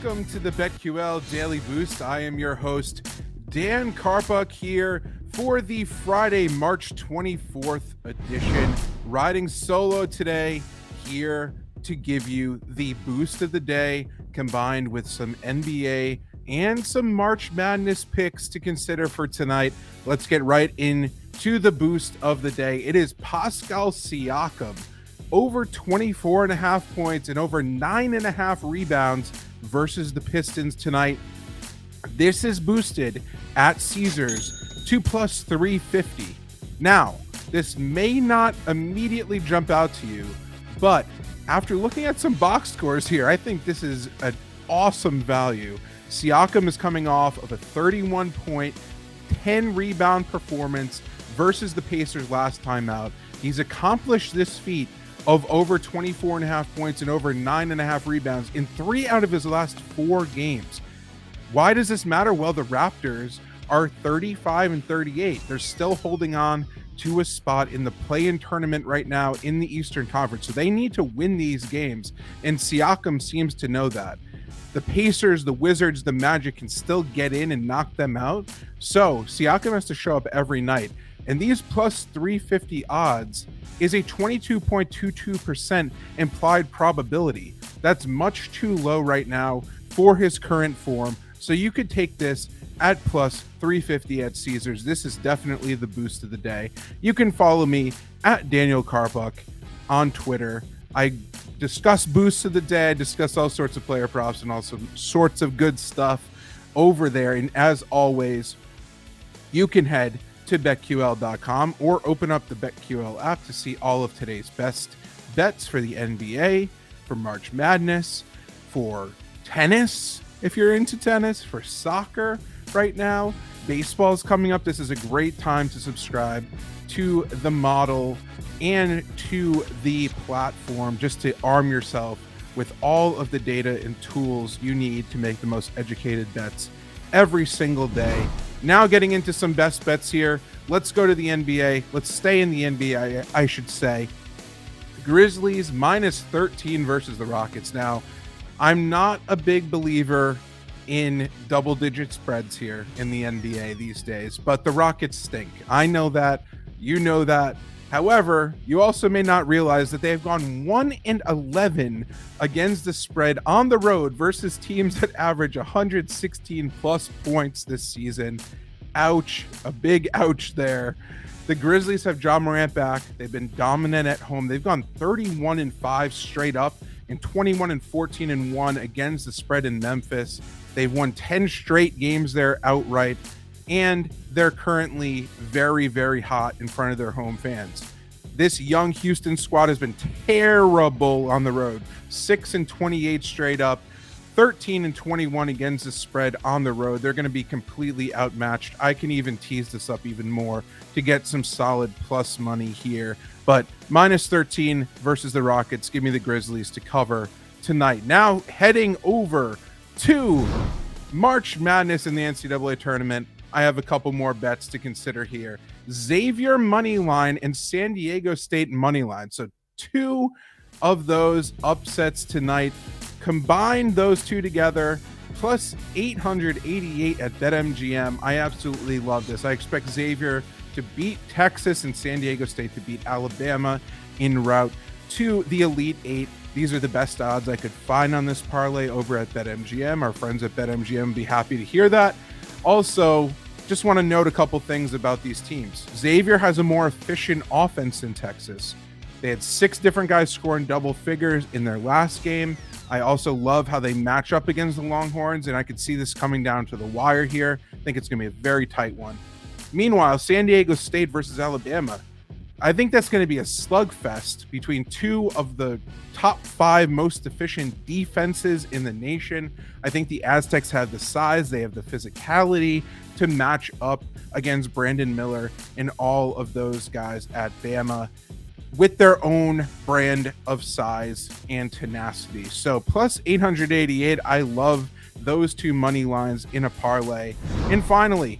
welcome to the BetQL Daily Boost. I am your host, Dan Karpuk, here for the Friday, March 24th edition. Riding solo today, here to give you the boost of the day, combined with some NBA and some March Madness picks to consider for tonight. Let's get right into the boost of the day. It is Pascal Siakam, over 24.5 points and over 9.5 rebounds versus the Pistons tonight. This is boosted at Caesars to plus 350. Now, this may not immediately jump out to you, but after looking at some box scores here, I think this is an awesome value. Siakam is coming off of a 31-point, 10-rebound performance versus the Pacers last time out. He's accomplished this feat of over 24.5 points and over 9.5 rebounds in 3 out of his last 4 games. Why does this matter? Well, the Raptors are 35-38. They're still holding on to a spot in the play-in tournament right now in the Eastern Conference. So they need to win these games, and Siakam seems to know that. The Pacers, the Wizards, the Magic can still get in and knock them out. So Siakam has to show up every night. And these plus 350 odds is a 22.22% implied probability. That's much too low right now for his current form. So you could take this at plus 350 at Caesars. This is definitely the boost of the day. You can follow me at Daniel Karpuk on Twitter. I discuss boosts of the day, discuss all sorts of player props and also sorts of good stuff over there. And as always, you can head to BetQL.com or open up the BetQL app to see all of today's best bets for the NBA, for March Madness, for tennis, if you're into tennis, for soccer right now. Baseball's coming up. This is a great time to subscribe to the model and to the platform just to arm yourself with all of the data and tools you need to make the most educated bets every single day. Now getting into some best bets here. Let's go to the NBA. Let's stay in the NBA, I should say. Grizzlies minus 13 versus the Rockets. Now, I'm not a big believer in double-digit spreads here in the NBA these days, but the Rockets stink. I know that. You know that. However, you also may not realize that they've gone 1-11 against the spread on the road versus teams that average 116 plus points this season. Ouch, a big ouch there. The Grizzlies have Ja Morant back. They've been dominant at home. They've gone 31-5 straight up and 21-14-1 against the spread in Memphis. They've won 10 straight games there outright, and they're currently very, very hot in front of their home fans. This young Houston squad has been terrible on the road. 6-28 straight up, 13-21 against the spread on the road. They're going to be completely outmatched. I can even tease this up even more to get some solid plus money here. But minus 13 versus the Rockets. Give me the Grizzlies to cover tonight. Now heading over to March Madness in the NCAA tournament. I have a couple more bets to consider here. Xavier money line and San Diego State money line. So 2 of those upsets tonight. Combine those 2 together, plus 888 at BetMGM. I absolutely love this. I expect Xavier to beat Texas and San Diego State to beat Alabama en route to the Elite 8. These are the best odds I could find on this parlay over at BetMGM. Our friends at BetMGM would be happy to hear that. Also, just want to note a couple things about these teams. Xavier has a more efficient offense than Texas. They had 6 different guys scoring double figures in their last game. I also love how they match up against the Longhorns, and I could see this coming down to the wire here. I think it's going to be a very tight one. Meanwhile, San Diego State versus Alabama. I think that's going to be a slugfest between 2 of the top 5 most efficient defenses in the nation. I think the Aztecs have the size, they have the physicality to match up against Brandon Miller and all of those guys at Bama with their own brand of size and tenacity. So plus 888, I love those 2 money lines in a parlay. And finally,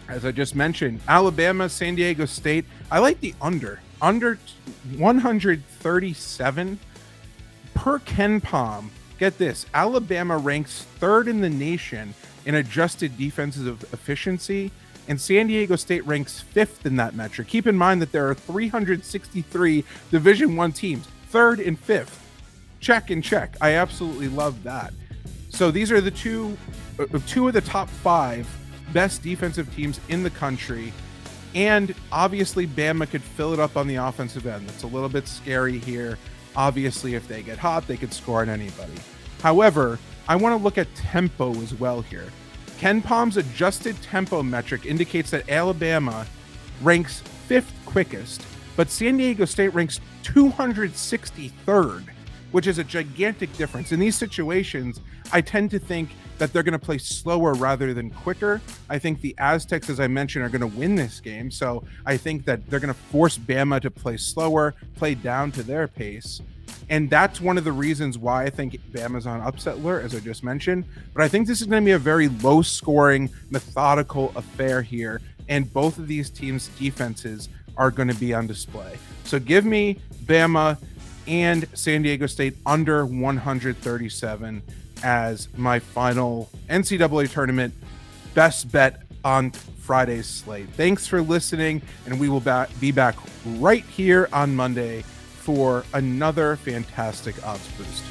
as I just mentioned, Alabama, San Diego State, I like the under 137 per Ken Palm Get this, Alabama ranks third in the nation in adjusted defensive efficiency, and San Diego State ranks fifth in that metric. Keep in mind that there are 363 Division I teams, third and fifth. Check and check. I absolutely love that. So these are the two of the top 5 best defensive teams in the country. And obviously, Bama could fill it up on the offensive end. That's a little bit scary here. Obviously, if they get hot, they could score on anybody. However, I want to look at tempo as well here. KenPom's adjusted tempo metric indicates that Alabama ranks 5th quickest, but San Diego State ranks 263rd, which is a gigantic difference. In these situations, I tend to think that they're going to play slower rather than quicker. I think the Aztecs, as I mentioned, are going to win this game. So I think that they're going to force Bama to play slower, play down to their pace. And that's one of the reasons why I think Bama's on upset alert, as I just mentioned. But I think this is going to be a very low-scoring, methodical affair here. And both of these teams' defenses are going to be on display. So give me Bama and San Diego State under 137 as my final NCAA tournament best bet on Friday's slate. Thanks for listening, and we will be back right here on Monday for another fantastic odds boost.